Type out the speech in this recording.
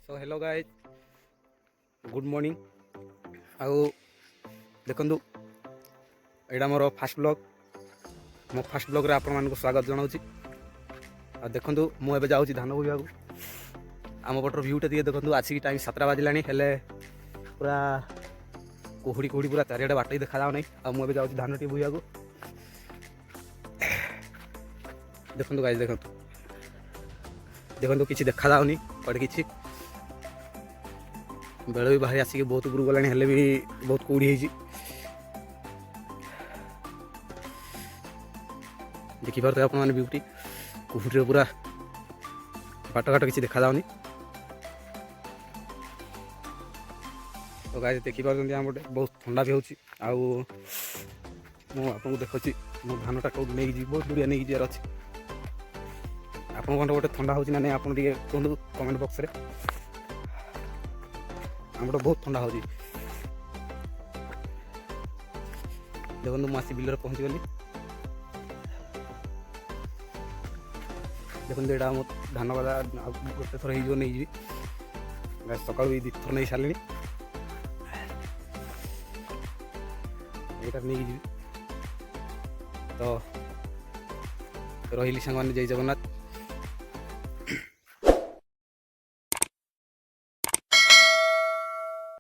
So hello guys good morning आउ देखु यहाँ मोर फास्ट ब्लॉग मो फास्ट ब्लॉग रे आपण मानक स्वागत जनाऊँ आ देखु मुझे जाऊँगी धान बोईवा आम पटर भ्यूटे दिए देखो आसिक टाइम 7टा बाजिला पूरा कुहुड़ी कुहुड़ी पूरा चारिड़े बाट देखा जाऊ ना आ मुझे जाऊँगी धान टी बोईवा देखु गाइज देखो किसी देखा जाऊनी कड़े किसी बेल भी बाहरी आसिक बहुत उपरू गला हेल्ले भी बहुत कूड़ी देखिपे आप ब्यूटी कुहुड़ी पूरा बाट घाट किसी देखा जाऊनी तो गाय देखिपुर आम गोटे बहुत ठंडा भी होची आपको देखुची मो धानटा कौट नहीं जी बहुत दूरिया नहीं जीवार अच्छी आपन कौन गोटे ठंडा होची ना नहीं आप कहूँ कमेंट बॉक्स रे आम बहुत ठंडा हो देखो मुझे बिल पहुँची गली देखो यहाँ मो धान गदा गोटे थर हो नहीं सका भी थर नहीं सारे यहाँ नहीं जी तो रही सांग मैंने जय जगन्नाथ।